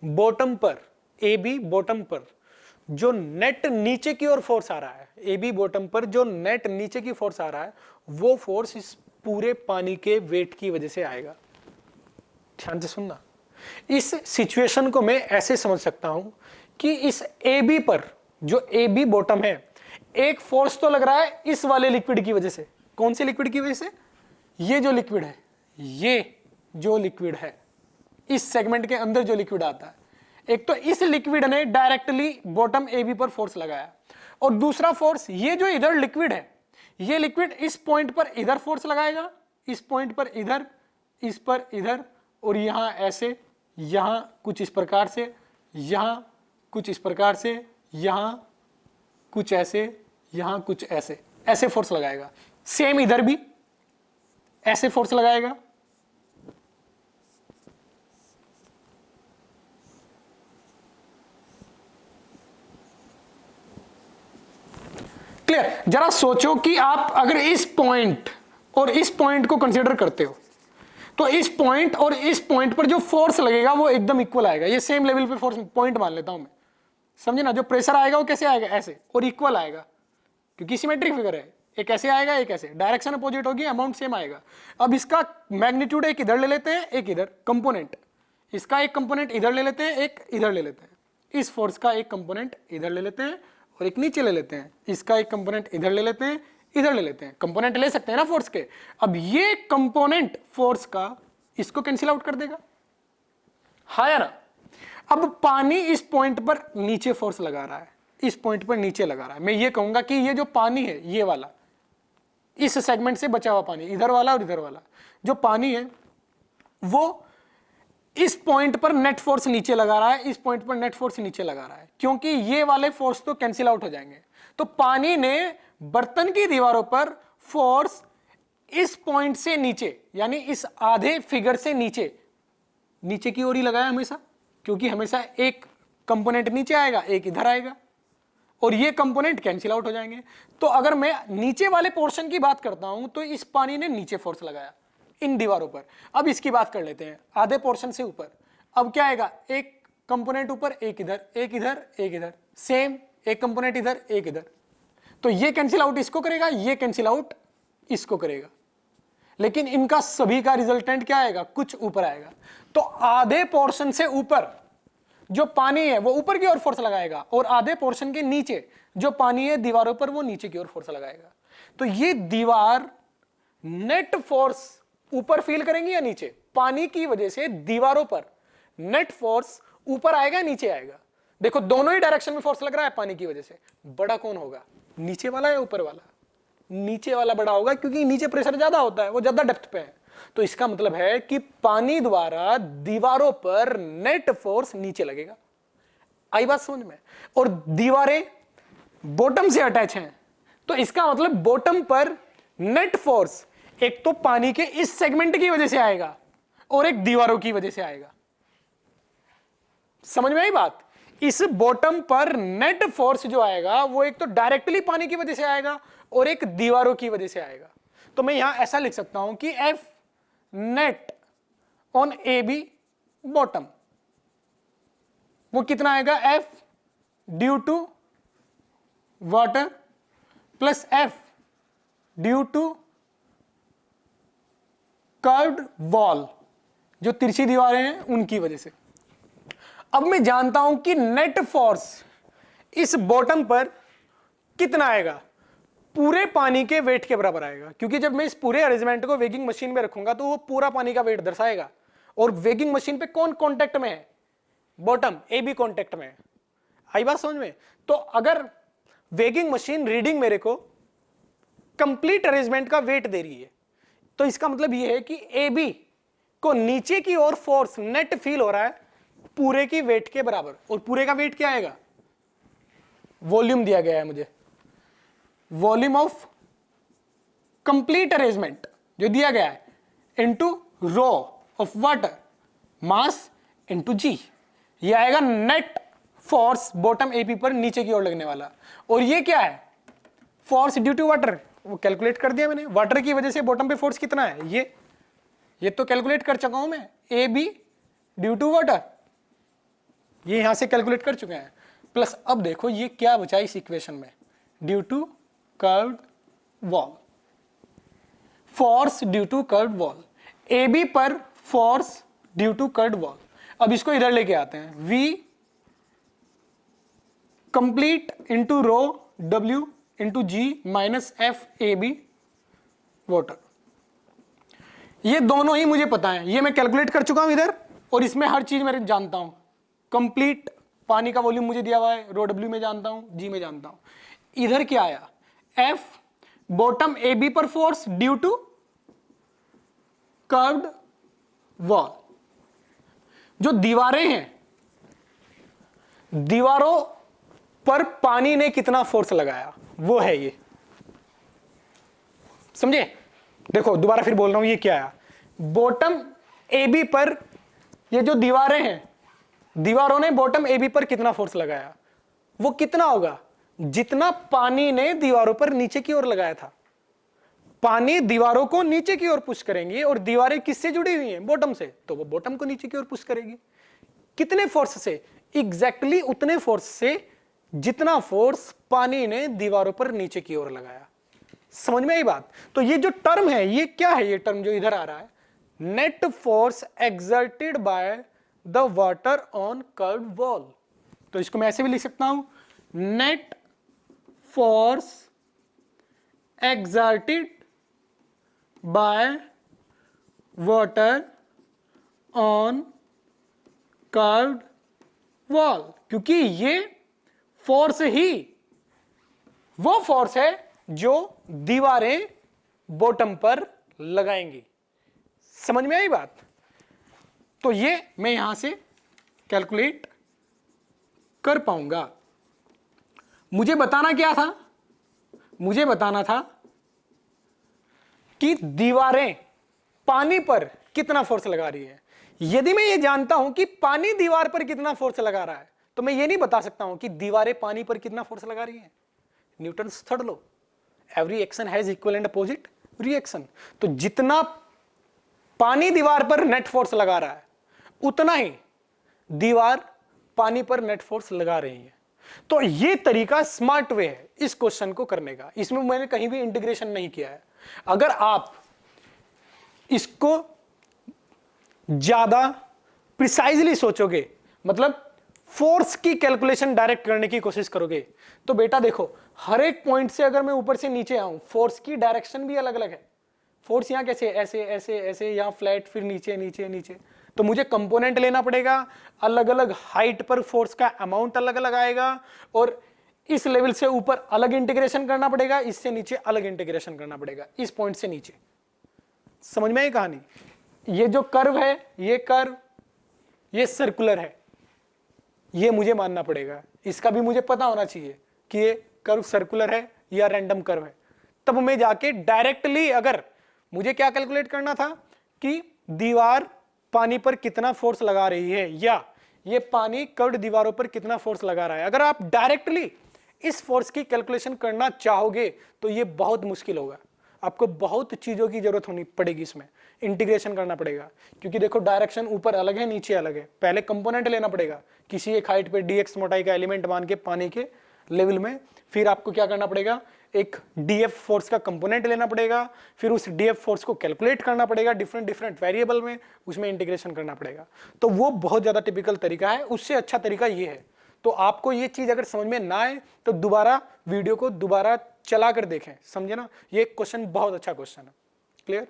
बॉटम पर जो नेट नीचे की ओर फोर्स आ रहा है, ए बी बॉटम पर जो नेट नीचे की फोर्स आ रहा है, वो फोर्स इस पूरे पानी के वेट की वजह से आएगा। ध्यान से सुनना। इस सिचुएशन को मैं ऐसे समझ सकता हूं कि इस ए बी पर, जो ए बी बॉटम है, एक फोर्स तो लग रहा है इस वाले लिक्विड की वजह से। कौन से लिक्विड की वजह से? ये जो लिक्विड है, ये जो लिक्विड है, इस सेगमेंट के अंदर जो लिक्विड आता है, एक तो इस लिक्विड ने डायरेक्टली बॉटम ए बी पर फोर्स लगाया, और दूसरा फोर्स ये जो इधर लिक्विड है, ये लिक्विड इस पॉइंट पर इधर फोर्स लगाएगा, इस पॉइंट पर इधर, इस पर इधर, और यहां ऐसे, यहां कुछ इस प्रकार से, यहां कुछ इस प्रकार से, यहां कुछ ऐसे, यहां कुछ ऐसे, ऐसे फोर्स लगाएगा। सेम इधर भी ऐसे फोर्स लगाएगा। क्लियर? जरा सोचो कि आप अगर इस पॉइंट और इस पॉइंट को कंसीडर करते हो, तो इस पॉइंट और इस पॉइंट पर जो फोर्स लगेगा वो एकदम इक्वल आएगा। ये सेम लेवल पे फोर्स पॉइंट मान लेता हूं मैं, समझे ना? जो प्रेशर आएगा वो कैसे आएगा? ऐसे, और इक्वल आएगा, क्योंकि सिमेट्रिक फिगर है। एक ऐसे आएगा, एक ऐसे, डायरेक्शन अपोजिट होगी, अमाउंट सेम आएगा। अब इसका मैग्नीट्यूड एक इधर ले लेते हैं, एक इधर कंपोनेंट, इसका एक कंपोनेंट इधर ले लेते हैं, एक इधर ले लेते हैं। इस फोर्स का एक कंपोनेंट इधर ले लेते हैं और एक नीचे ले लेते हैं। इसका एक कंपोनेंट इधर ले लेते हैं, इधर ले लेते हैं। कंपोनेंट ले सकते हैं ना फोर्स के। अब ये कंपोनेंट फोर्स का इसको कैंसिल आउट कर देगा, हाँ या ना। अब पानी इस पॉइंट पर नीचे फोर्स लगा रहा है, इस पॉइंट पर नीचे लगा रहा है। मैं ये कहूंगा कि ये जो पानी है, ये वाला, इस सेगमेंट से बचा हुआ पानी, इधर वाला और इधर वाला जो पानी है, वो इस पॉइंट पर नेट फोर्स नीचे लगा रहा है, इस पॉइंट पर नेट फोर्स नीचे लगा रहा है, क्योंकि ये वाले फोर्स तो कैंसिल आउट हो जाएंगे। तो पानी ने बर्तन की दीवारों पर फोर्स इस पॉइंट से नीचे, यानी इस आधे फिगर से नीचे, नीचे की ओर ही लगाया हमेशा, क्योंकि हमेशा एक कंपोनेंट नीचे आएगा, एक इधर आएगा, और ये कंपोनेंट कैंसिल आउट हो जाएंगे। तो अगर मैं नीचे वाले पोर्शन की बात करता हूं, तो इस पानी ने नीचे फोर्स लगाया इन दीवारों पर। अब इसकी बात कर लेते हैं आधे पोर्शन से ऊपर। अब क्या आएगा, एक कंपोनेंट ऊपर, एक इधर, एक इधर, एक इधर, सेम एक कंपोनेंट इधर, एक इधर। तो ये कैंसिल आउट इसको करेगा, ये कैंसिल आउट इसको करेगा, लेकिन इनका सभी का रिजल्टेंट क्या आएगा, कुछ ऊपर आएगा। तो आधे पोर्शन से ऊपर जो पानी है वो ऊपर की ओर फोर्स लगाएगा, और आधे पोर्शन के नीचे जो पानी है दीवारों पर, वो नीचे की ओर फोर्स लगाएगा। तो ये दीवार नेट फोर्स ऊपर फील करेंगी या नीचे? पानी की वजह से दीवारों पर नेट फोर्स ऊपर आएगा, नीचे आएगा। देखो दोनों ही डायरेक्शन में फोर्स लग रहा है पानी की वजह से। बड़ा कौन होगा, नीचे वाला या ऊपर वाला? नीचे वाला बड़ा होगा, क्योंकि नीचे प्रेशर ज्यादा होता है, वो ज्यादा डेप्थ पे है। तो इसका मतलब है कि पानी द्वारा दीवारों पर नेट फोर्स नीचे लगेगा। आई बात समझ में? और दीवारें बॉटम से अटैच हैं, तो इसका मतलब बॉटम पर नेट फोर्स एक तो पानी के इस सेगमेंट की वजह से आएगा, और एक दीवारों की वजह से आएगा। समझ में आई बात? इस बॉटम पर नेट फोर्स जो आएगा वो एक तो डायरेक्टली पानी की वजह से आएगा, और एक दीवारों की वजह से आएगा। तो मैं यहां ऐसा लिख सकता हूं कि F net on A B bottom वो कितना आएगा, F due to water plus F due to curved wall, जो तिरछी दीवारें हैं उनकी वजह से। अब मैं जानता हूं कि नेट फोर्स इस बॉटम पर कितना आएगा, पूरे पानी के वेट के बराबर आएगा, क्योंकि जब मैं इस पूरे अरेंजमेंट को वेगिंग मशीन में रखूंगा तो वो पूरा पानी का वेट दर्शाएगा। और वेगिंग मशीन पे कौन कांटेक्ट में है, बॉटम, ए बी कांटेक्ट में है। आई बात समझ में? तो अगर वेगिंग मशीन रीडिंग मेरे को कंप्लीट अरेंजमेंट का वेट दे रही है, तो इसका मतलब यह है कि ए बी को नीचे की ओर फोर्स नेट फील हो रहा है पूरे की वेट के बराबर। और पूरे का वेट क्या आएगा, वॉल्यूम दिया गया है मुझे, वॉल्यूम ऑफ कंप्लीट अरेंजमेंट जो दिया गया है, into rho of water mass into g. ये आएगा नेट फोर्स बॉटम एपी पर नीचे की ओर लगने वाला। और ये क्या है, फोर्स ड्यू टू वाटर, वो कैलकुलेट कर दिया मैंने। वाटर की वजह से बॉटम पे फोर्स कितना है, ये तो कैलकुलेट कर चुका हूं मैं, A B due to water, ये यहां से कैलकुलेट कर चुके हैं। प्लस अब देखो ये क्या बचा इस इक्वेशन में, due to curved wall, force due to curved wall, A B पर force due to curved wall. अब इसको इधर लेके आते हैं, we complete into rho W into g minus F A B water. ये दोनों ही मुझे पता है, ये मैं कैलकुलेट कर चुका हूं इधर, और इसमें हर चीज मैं जानता हूं। कंप्लीट पानी का वॉल्यूम मुझे दिया हुआ है, रो डब्ल्यू में जानता हूं, जी में जानता हूं। इधर क्या आया, एफ बॉटम ए बी पर force due to curved wall. जो दीवारें हैं, दीवारों पर पानी ने कितना फोर्स लगाया वो है ये, समझे? देखो दोबारा फिर बोल रहा हूं, ये क्या है, बॉटम ए बी पर ये जो दीवारें हैं, दीवारों ने बॉटम ए बी पर कितना फोर्स लगाया, वो कितना होगा, जितना पानी ने दीवारों पर नीचे की ओर लगाया था। पानी दीवारों को नीचे की ओर पुश करेंगी, और दीवारें किससे जुड़ी हुई हैं, बॉटम से, तो वो बॉटम को नीचे की ओर पुश करेगी। कितने फोर्स से, एग्जैक्टली उतने फोर्स से जितना फोर्स पानी ने दीवारों पर नीचे की ओर लगाया। समझ में आई बात? तो ये जो टर्म है, ये क्या है, ये टर्म जो इधर आ रहा है, net force exerted by the water on curved wall. तो इसको मैं ऐसे भी लिख सकता हूं, net force exerted by water on curved wall, क्योंकि ये फोर्स ही वो फोर्स है जो दीवारें बॉटम पर लगाएंगी। समझ में आई बात? तो ये मैं यहां से कैलकुलेट कर पाऊंगा। मुझे बताना क्या था? मुझे बताना था कि दीवारें पानी पर कितना फोर्स लगा रही है। यदि मैं ये जानता हूं कि पानी दीवार पर कितना फोर्स लगा रहा है, तो मैं ये नहीं बता सकता हूं कि दीवारें पानी पर कितना फोर्स लगा रही हैं। Newton's third law, every action has equal and opposite reaction. तो जितना पानी दीवार पर नेट फोर्स लगा रहा है, उतना ही दीवार पानी पर नेट फोर्स लगा रही है। तो ये तरीका स्मार्ट वे है इस क्वेश्चन को करने का। इसमें मैंने कहीं भी इंटीग्रेशन नहीं किया है। अगर आप इसको ज्यादा प्रिसाइजली सोचोगे, मतलब फोर्स की कैलकुलेशन डायरेक्ट करने की कोशिश करोगे, तो बेटा देखो, हर एक पॉइंट से अगर मैं ऊपर से नीचे आऊं, फोर्स की डायरेक्शन भी अलग अलग है। फोर्स यहां कैसे, ऐसे ऐसे ऐसे, यहां फ्लैट, फिर नीचे नीचे नीचे। तो मुझे कंपोनेंट लेना पड़ेगा, अलग अलग हाइट पर फोर्स का अमाउंट अलग अलग आएगा, और इस लेवल से ऊपर अलग इंटीग्रेशन करना पड़ेगा, इससे नीचे अलग इंटीग्रेशन करना पड़ेगा, इस पॉइंट से नीचे। समझ में आई कहानी? ये जो कर्व है, ये कर्व, ये सर्कुलर है, ये मुझे मानना पड़ेगा। इसका भी मुझे पता होना चाहिए कि ये कर्व सर्कुलर है या रैंडम कर्व है। तब मैं जाके डायरेक्टली, अगर मुझे क्या कैलकुलेट करना था कि दीवार पानी पर कितना फोर्स लगा रही है, या ये पानी कर्व्ड दीवारों पर कितना फोर्स लगा रहा है, अगर आप डायरेक्टली इस फोर्स की कैलकुलेशन करना चाहोगे तो ये बहुत मुश्किल होगा। आपको बहुत चीजों की जरूरत होनी पड़ेगी, इसमें इंटीग्रेशन करना पड़ेगा, क्योंकि देखो डायरेक्शन ऊपर अलग है, नीचे अलग है। पहले कंपोनेंट लेना पड़ेगा किसी एक हाइट पे dx मोटाई का एलिमेंट मान के पानी के लेवल में, फिर आपको क्या करना पड़ेगा, एक df फोर्स का कंपोनेंट लेना पड़ेगा, फिर उस df फोर्स को कैलकुलेट करना पड़ेगा डिफरेंट डिफरेंट वेरिएबल में, उसमें इंटीग्रेशन करना पड़ेगा। तो वो बहुत ज्यादा टिपिकल तरीका है, उससे अच्छा तरीका ये है। तो आपको ये चीज अगर समझ में ना आए तो दोबारा वीडियो को दोबारा चला कर देखें, समझे ना? ये क्वेश्चन बहुत अच्छा क्वेश्चन है। क्लियर?